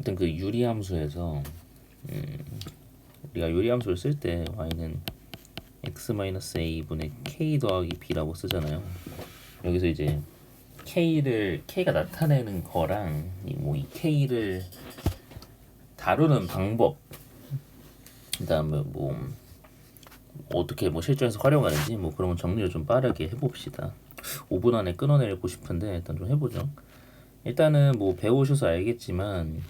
일단 그 유리함수에서 우리가 유리함수를 쓸 때 y는 x-a분의 k 더하기 b라고 쓰잖아요. 여기서 이제 k가 나타내는 거랑 이 k를 다루는 방법, 그다음에 어떻게 실전에서 활용하는지 그런 정리를 좀 빠르게 해봅시다. 5분 안에 끊어내고 싶은데 일단 좀 해보죠. 일단은 배우셔서 알겠지만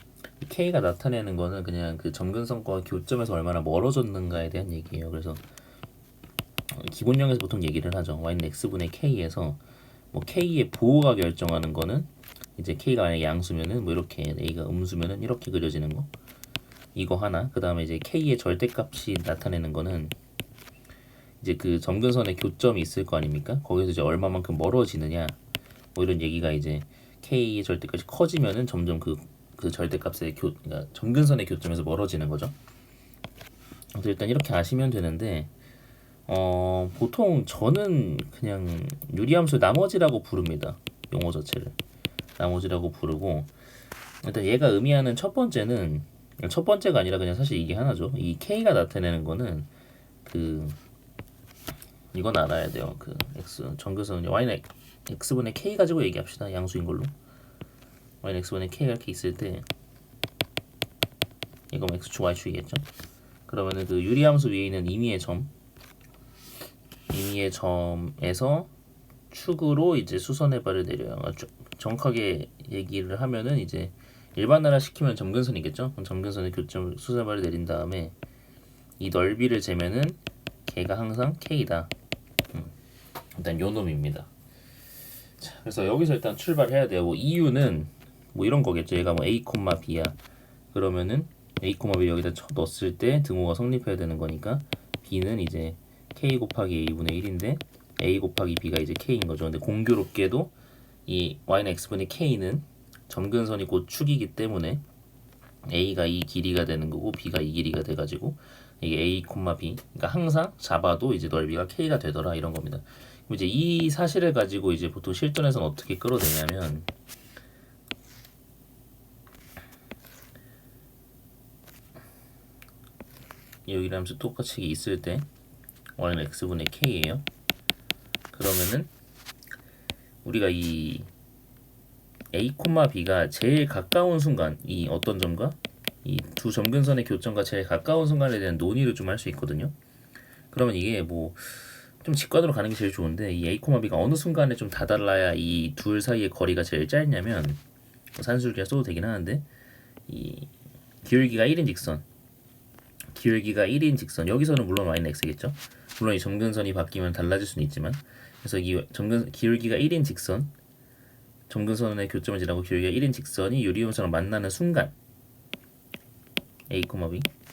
k가 나타내는 거는 그냥 그 점근선과 교점에서 얼마나 멀어졌는가에 대한 얘기예요. 그래서 기본형에서 보통 얘기를 하죠. y는 x분의 k에서 k의 보호가 결정하는 거는 이제 k가 만약에 양수면은 이렇게, a가 음수면은 이렇게 그려지는 거. 이거 하나. 그 다음에 이제 k의 절대값이 나타내는 거는 이제 그 점근선의 교점이 있을 거 아닙니까? 거기서 이제 얼마만큼 멀어지느냐. 이런 얘기가 이제 k의 절대값이 커지면은 점점 그 절대값의 그러니까 점근선의 교점에서 멀어지는 거죠. 그래서 일단 이렇게 아시면 되는데 보통 저는 그냥 유리함수 나머지라고 부릅니다. 용어 자체를 나머지라고 부르고, 일단 얘가 의미하는 첫 번째가 아니라 그냥 사실 이게 하나죠. 이 k가 나타내는 거는 이건 알아야 돼요. x 점근선은 y는 x분의 k 가지고 얘기합시다. 양수인 걸로. y는 x분의 k가 이렇게 있을 때 이거 x축 y축이겠죠. 그러면은 그 유리함수 위에 있는 임의의 점에서 축으로 이제 수선의 발을 내려요. 정확하게 얘기를 하면은 이제 일반화를 시키면 점근선이겠죠. 그럼 점근선의 교점 수선의 발을 내린 다음에 이 넓이를 재면은 걔가 항상 k다. 일단 요 놈입니다. 자, 그래서 여기서 일단 출발해야 돼요. 이유는 이런 거겠죠. 얘가 a, b야. 그러면은 a, b 여기다 넣었을 때 등호가 성립해야 되는 거니까 b는 이제 k 곱하기 a분의 1인데 a 곱하기 b가 이제 k인 거죠. 근데 공교롭게도 이 y는 x분의 k는 점근선이 곧 축이기 때문에 a가 이 길이가 되는 거고 b가 이 길이가 돼가지고 이게 a, b, 그러니까 항상 잡아도 이제 넓이가 k가 되더라, 이런 겁니다. 그럼 이제 이 사실을 가지고 이제 보통 실전에서는 어떻게 끌어내냐면 여기 함수 똑같이 있을 때 y는 x분의 k예요. 그러면은 우리가 이 a, b가 제일 가까운 순간, 이 어떤 점과 이 두 점근선의 교점과 제일 가까운 순간에 대한 논의를 좀 할 수 있거든요. 그러면 이게 좀 직관으로 가는 게 제일 좋은데, 이 a, b가 어느 순간에 좀 다달라야 이 둘 사이의 거리가 제일 짧냐면, 산술기가 써도 되긴 하는데, 이 기울기가 1인 직선, 여기서는 물론 y는 x겠죠. 물론 이 점근선이 바뀌면 달라질 수는 있지만, 그래서 이 기울기가 1인 직선, 점근선의 교점을 지나고 기울기가 1인 직선이 유리함수랑 만나는 순간, a, b,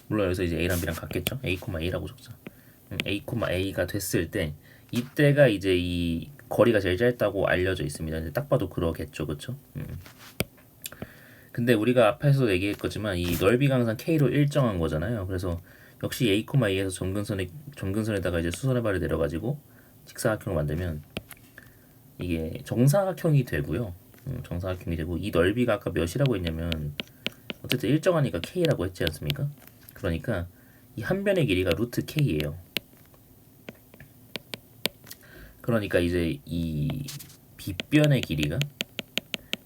물론 여기서 이제 a랑 b랑 같겠죠. a, a라고 적자. a, a가 됐을 때 이때가 이제 이 거리가 제일 짧다고 알려져 있습니다. 이제 딱 봐도 그러겠죠, 그렇죠? 근데 우리가 앞에서도 얘기했지만 이 넓이가 항상 k로 일정한 거잖아요. 그래서 역시 a, a에서 점근선에다가 이제 수선의 발을 내려가지고 직사각형을 만들면 이게 정사각형이 되고요. 정사각형이 되고, 이 넓이가 아까 몇이라고 했냐면 어쨌든 일정하니까 k라고 했지 않습니까? 그러니까 이 한 변의 길이가 루트 k예요. 그러니까 이제 이 빗변의 길이가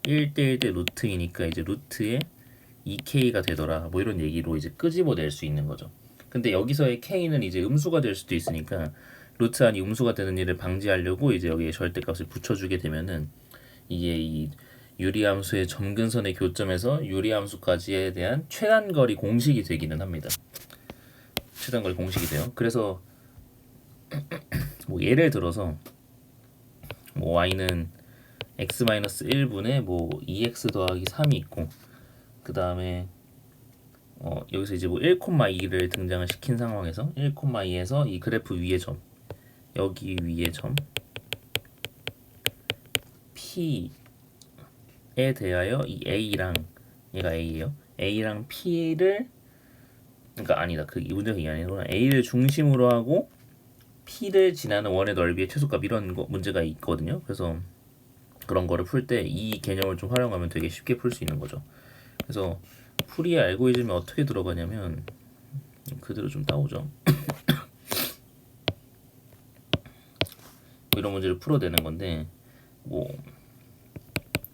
1대1대 루트이니까 이제 루트에 2k가 되더라, 이런 얘기로 이제 끄집어낼 수 있는 거죠. 근데 여기서의 k는 이제 음수가 될 수도 있으니까 루트 안이 음수가 되는 일을 방지하려고 이제 여기에 절대값을 붙여주게 되면은 이게 이 유리함수의 점근선의 교점에서 유리함수까지에 대한 최단거리 공식이 되기는 합니다. 최단거리 공식이 돼요. 그래서 예를 들어서 y는 x-1분의 2x 더하기 3이 있고, 그 다음에 여기서 이제 1,2를 등장을 시킨 상황에서 1,2에서 이 그래프 위의 점, 여기 위의 점 P에 대하여 이 A랑, 얘가 A예요. A랑 P를, 그러니까 아니다, 이 문제가 이게 아니구나. A를 중심으로 하고 P를 지나는 원의 넓이의 최소값, 이런 문제가 있거든요. 그래서 그런 거를 풀 때 이 개념을 좀 활용하면 되게 쉽게 풀 수 있는 거죠. 그래서 풀이의 알고리즘이 어떻게 들어가냐면 그대로 좀 따오죠. 이런 문제를 풀어내는 건데 뭐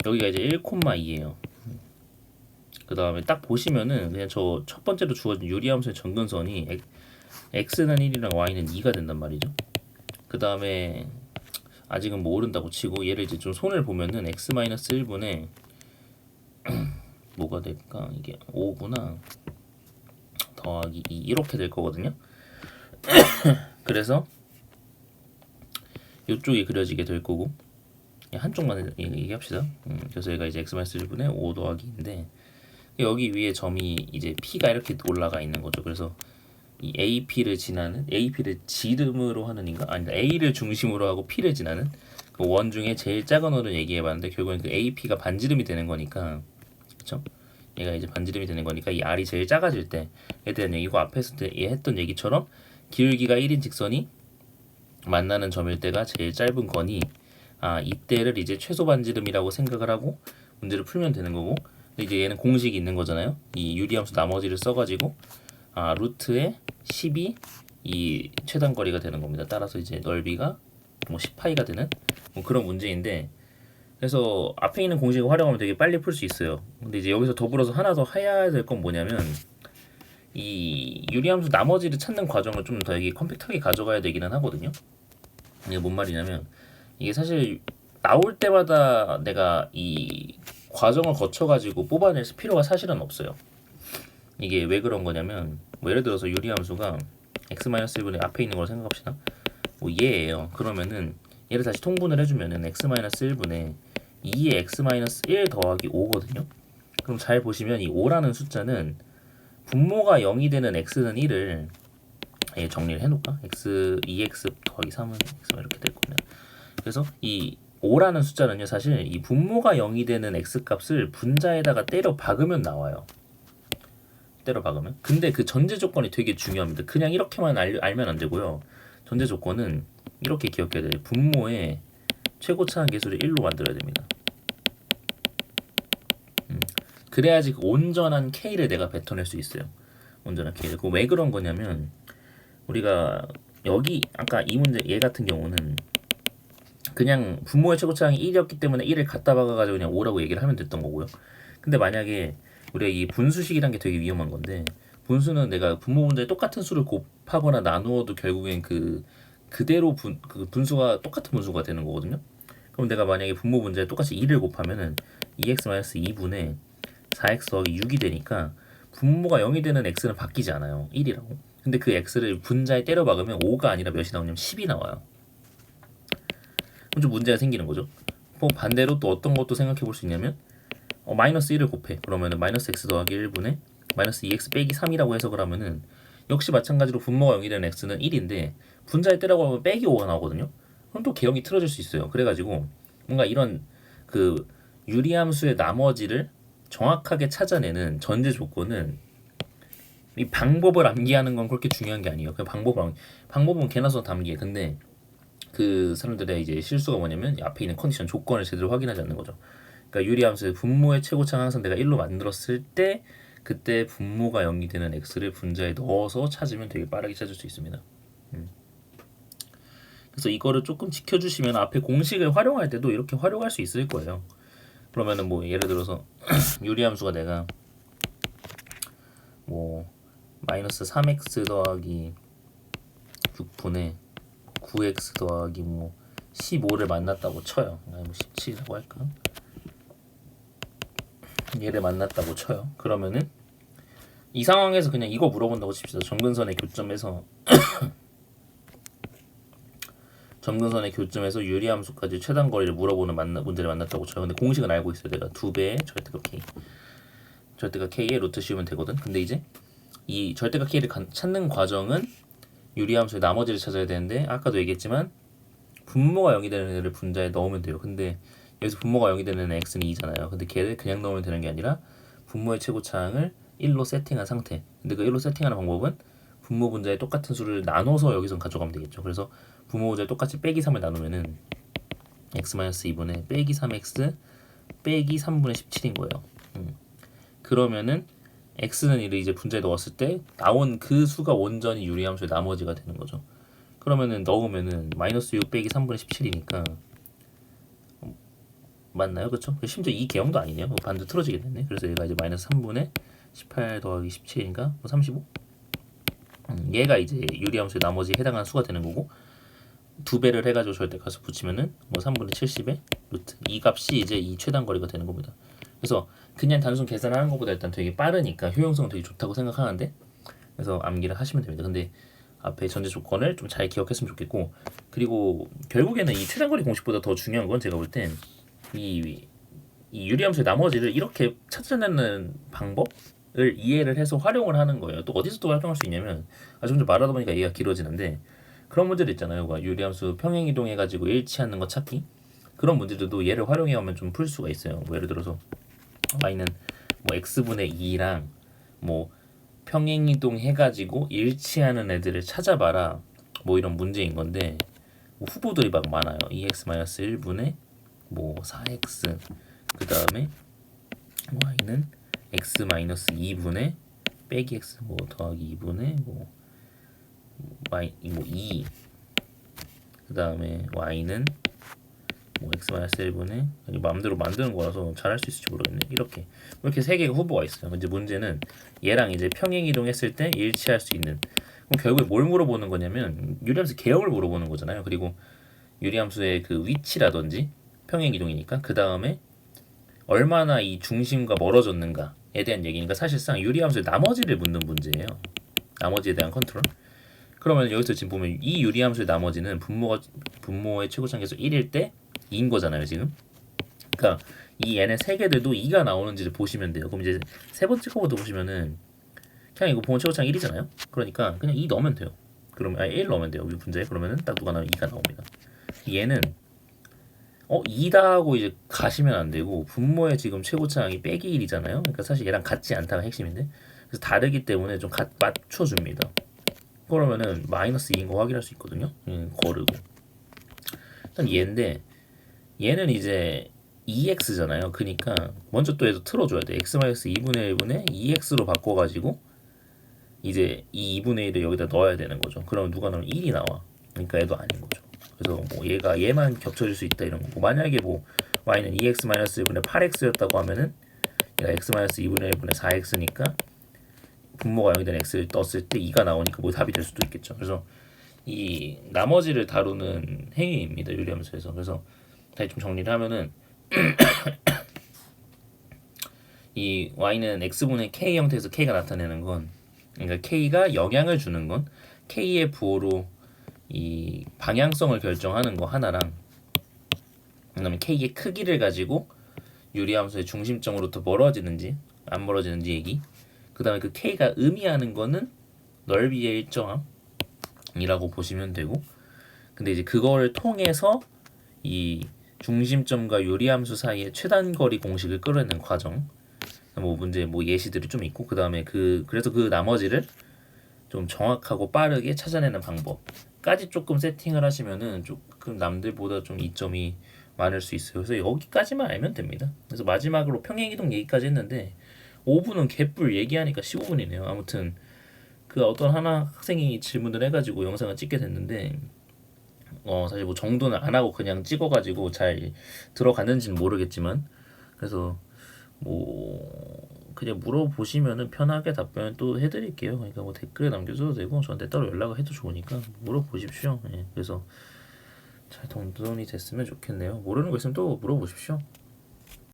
여기가 이제 1,2예요. 그 다음에 딱 보시면은 그냥 저 첫 번째로 주어진 유리함수의 점근선이 x는 1이랑 y는 2가 된단 말이죠. 그 다음에 아직은 모른다고 치고 얘를 이제 좀 손을 보면은 x-1분의 뭐가 될까? 이게 5구나 더하기 2 이렇게 될 거거든요. 그래서 이쪽이 그려지게 될 거고 한쪽만 얘기합시다. 그래서 얘가 이제 x-1분의 5 더하기 2인데 여기 위에 점이 이제 p가 이렇게 올라가 있는 거죠. 그래서 이 AP를 지나는 AP를 지름으로 하는 인가 아니다 A를 중심으로 하고 P를 지나는 그 원 중에 제일 작은 원을 얘기해봤는데 결국엔 그 AP가 반지름이 되는 거니까 그쵸? 얘가 이제 반지름이 되는 거니까 이 R이 제일 작아질 때에 대한 얘기고 앞에서 했던 얘기처럼 기울기가 1인 직선이 만나는 점일 때가 제일 짧은 거니 이때를 이제 최소 반지름이라고 생각을 하고 문제를 풀면 되는 거고 이제 얘는 공식이 있는 거잖아요. 이 유리함수 나머지를 써가지고 루트에 10이 이 최단거리가 되는 겁니다. 따라서 이제 넓이가 뭐 10파이가 되는 뭐 그런 문제인데 그래서 앞에 있는 공식을 활용하면 되게 빨리 풀 수 있어요. 근데 이제 여기서 더불어서 하나 더 해야 될 건 뭐냐면 이 유리함수 나머지를 찾는 과정을 좀 더 여기 컴팩트하게 가져가야 되기는 하거든요. 이게 뭔 말이냐면 이게 사실 나올 때마다 내가 이 과정을 거쳐가지고 뽑아낼 필요가 사실은 없어요. 이게 왜 그런 거냐면 뭐 예를 들어서 유리함수가 x-1분의 앞에 있는 걸 생각합시다. 뭐 얘예요. 그러면은 얘를 다시 통분을 해주면은 x-1분의 2의 x-1 더하기 5거든요. 그럼 잘 보시면 이 5라는 숫자는 분모가 0이 되는 x는 1을 정리를 해놓을까? x 2x 더하기 3은 x만 이렇게 될 겁니다. 그래서 이 5라는 숫자는요 사실 이 분모가 0이 되는 x 값을 분자에다가 때려 박으면 나와요. 때려 박으면. 근데 그 전제 조건이 되게 중요합니다. 그냥 이렇게만 알면 안 되고요. 전제 조건은 이렇게 기억해야 돼요. 분모의 최고차항 계수를 1로 만들어야 됩니다. 그래야지 그 온전한 K를 내가 뱉어낼 수 있어요. 온전한 K를. 그 왜 그런 거냐면 우리가 여기 아까 이 문제 얘 같은 경우는 그냥 분모의 최고차항이 1이었기 때문에 1을 갖다 박아가지고 그냥 5라고 얘기를 하면 됐던 거고요. 근데 만약에 우리가 이 분수식이란 게 되게 위험한 건데 분수는 내가 분모 문제에 똑같은 수를 곱하거나 나누어도 결국엔 그대로 그 분수가 똑같은 분수가 되는 거거든요. 그럼 내가 만약에 분모 문제에 똑같이 2를 곱하면은 2x-2분의 4x 더하기 6이 되니까 분모가 0이 되는 x는 바뀌지 않아요. 1이라고. 근데 그 x를 분자에 때려 박으면 5가 아니라 몇이 나오냐면 10이 나와요. 그럼 좀 문제가 생기는 거죠. 뭐 반대로 또 어떤 것도 생각해 볼 수 있냐면 마이너스 1을 곱해. 그러면은 마이너스 x 더하기 1분의 마이너스 2x 빼기 3이라고 해석을 하면은 역시 마찬가지로 분모가 0이 되는 x는 1인데 분자에 때려고 하면 빼기 5가 나오거든요. 그럼 또 개혁이 틀어질 수 있어요. 그래가지고 뭔가 이런 그 유리함수의 나머지를 정확하게 찾아내는 전제 조건은 이 방법을 암기하는 건 그렇게 중요한 게 아니에요. 그냥 방법은 개나 소 담기에. 근데 그 사람들의 이제 실수가 뭐냐면 앞에 있는 컨디션 조건을 제대로 확인하지 않는 거죠. 그러니까 유리함수의 분모의 최고차항 항상 내가 1로 만들었을 때 그때 분모가 0이 되는 x를 분자에 넣어서 찾으면 되게 빠르게 찾을 수 있습니다. 그래서 이거를 조금 지켜주시면 앞에 공식을 활용할 때도 이렇게 활용할 수 있을 거예요. 그러면은 뭐 예를 들어서 유리함수가 내가 뭐 마이너스 3x 더하기 6분의 9x 더하기 뭐 15를 만났다고 쳐요. 아니 뭐 17이라고 할까? 얘를 만났다고 쳐요. 그러면은 이 상황에서 그냥 이거 물어본다고 칩시다. 점근선의 교점에서 점근선의 교점에서 유리함수까지 최단 거리를 물어보는 문제를 만났다고 쳐요. 근데 공식은 알고 있어요. 내가 2배의 절대값 k. 절대값 k의 루트 씌우면 되거든. 근데 이제 이 절대값 k를 찾는 과정은 유리함수의 나머지를 찾아야 되는데 아까도 얘기했지만 분모가 0이 되는 애를 분자에 넣으면 돼요. 근데 여기서 분모가 0이 되는 x는 2잖아요. 근데 걔를 그냥 넣으면 되는 게 아니라 분모의 최고차항을 1로 세팅한 상태. 근데 그 1로 세팅하는 방법은 분모 분자에 똑같은 수를 나눠서 여기서 가져가면 되겠죠. 그래서 분모 분자에 똑같이 빼기 3을 나누면은 x-2분의 빼기 3x 빼기 3분의 17인 거예요. 그러면은 x는 이제 분자에 넣었을 때 나온 그 수가 온전히 유리함수의 나머지가 되는 거죠. 그러면은 넣으면은 마이너스 6 빼기 3분의 17이니까 맞나요? 그쵸? 심지어 이 개형도 아니네요. 반도 틀어지게 됐네. 그래서 얘가 이제 마이너스 3분의 18 더하기 17인가? 35? 얘가 이제 유리함수의 나머지에 해당하는 수가 되는 거고, 두 배를 해가지고 절대값을 붙이면은 뭐 3분의 70의 루트 이 값이 이제 이 최단거리가 되는 겁니다. 그래서 그냥 단순 계산하는 것보다 일단 되게 빠르니까 효용성은 되게 좋다고 생각하는데, 그래서 암기를 하시면 됩니다. 근데 앞에 전제 조건을 좀 잘 기억했으면 좋겠고, 그리고 결국에는 이 최단거리 공식보다 더 중요한 건 제가 볼 땐 이 유리함수의 나머지를 이렇게 찾아내는 방법을 이해를 해서 활용을 하는 거예요. 또 어디서 또 활용할 수 있냐면, 좀 말하다 보니까 얘기가 길어지는데, 그런 문제들 있잖아요. 유리함수 평행 이동해가지고 일치 않는 거 찾기. 그런 문제들도 얘를 활용해오면 좀 풀 수가 있어요. 뭐 예를 들어서 y는 뭐 x분의 2랑 뭐 평행 이동해가지고 일치하는 애들을 찾아봐라. 뭐 이런 문제인 건데, 뭐 후보들이 막 많아요. 2x-1분의 뭐 4x, 그 다음에 y는 x-2분의 빼기 x 뭐 더하기 2분의 뭐 2, 그 다음에 y는 뭐 x-1분의 마음대로 만드는 거라서 잘할 수 있을지 모르겠네. 이렇게 세 개가 후보가 있어요. 이제 문제는 얘랑 이제 평행 이동했을 때 일치할 수 있는, 그럼 결국에 뭘 물어보는 거냐면 유리함수 개형을 물어보는 거잖아요. 그리고 유리함수의 그 위치라든지 평행 이동이니까 그 다음에 얼마나 이 중심과 멀어졌는가에 대한 얘기니까 사실상 유리함수의 나머지를 묻는 문제예요. 나머지에 대한 컨트롤. 그러면 여기서 지금 보면 이 유리함수의 나머지는 분모의 최고차계수 1일 때 2인 거잖아요, 지금. 그러니까 이 n의 세 개들도 2가 나오는지를 보시면 돼요. 그럼 이제 세 번째 거부터 보시면은 그냥 이거 분모 최고차가 1이잖아요. 그러니까 그냥 2 넣으면 돼요. 그러면 1 넣으면 돼요. 이 분자에. 그러면은 딱 누가 나오면 2가 나옵니다. 얘는 2다 하고 이제 가시면 안 되고, 분모의 지금 최고차항이 빼기 1이잖아요. 그러니까 사실 얘랑 같지 않다가 핵심인데, 그래서 다르기 때문에 좀 맞춰줍니다. 그러면은 마이너스 2인 거 확인할 수 있거든요. 거르고 일단 얘인데, 얘는 이제 2x잖아요. 그러니까 먼저 또 얘도 틀어줘야 돼. x-2분의 1분의 2x로 바꿔가지고 이제 이 2분의 1을 여기다 넣어야 되는 거죠. 그러면 누가 넣으면 1이 나와. 그러니까 얘도 아닌 거죠. 그래서 뭐 얘만 겹쳐질 수 있다 이런 거고, 만약에 뭐 y는 2x-1분의 8x였다고 하면은 얘가 x-2분의 1분의 4x니까 분모가 0이 된 x를 떴을 때 2가 나오니까 뭐 답이 될 수도 있겠죠. 그래서 이 나머지를 다루는 행위입니다, 유리함수에서. 그래서 다시 좀 정리를 하면은 이 y는 x분의 k 형태에서 k가 나타내는 건, 그러니까 k가 영향을 주는 건 k의 부호로 이 방향성을 결정하는 거 하나랑, 그다음에 k의 크기를 가지고 유리함수의 중심점으로부터 멀어지는지 안 멀어지는지 얘기. 그다음에 그 k가 의미하는 거는 넓이의 일정함이라고 보시면 되고, 근데 이제 그걸 통해서 이 중심점과 유리함수 사이의 최단거리 공식을 끌어내는 과정, 뭐 문제 뭐 예시들이 좀 있고, 그다음에 그래서 그 나머지를 좀 정확하고 빠르게 찾아내는 방법까지 조금 세팅을 하시면은 조금 남들보다 좀 이점이 많을 수 있어요. 그래서 여기까지만 알면 됩니다. 그래서 마지막으로 평행이동 얘기까지 했는데 5분은 개뿔 얘기하니까 15분이네요. 아무튼 그 어떤 하나 학생이 질문을 해가지고 영상을 찍게 됐는데, 사실 뭐 정도는 안 하고 그냥 찍어가지고 잘 들어갔는지는 모르겠지만, 그래서 뭐 그냥 물어보시면은 편하게 답변 또 해드릴게요. 그러니까 뭐 댓글에 남겨줘도 되고 저한테 따로 연락을 해도 좋으니까 물어보십시오. 그래서 잘 동전이 됐으면 좋겠네요. 모르는 거 있으면 또 물어보십시오.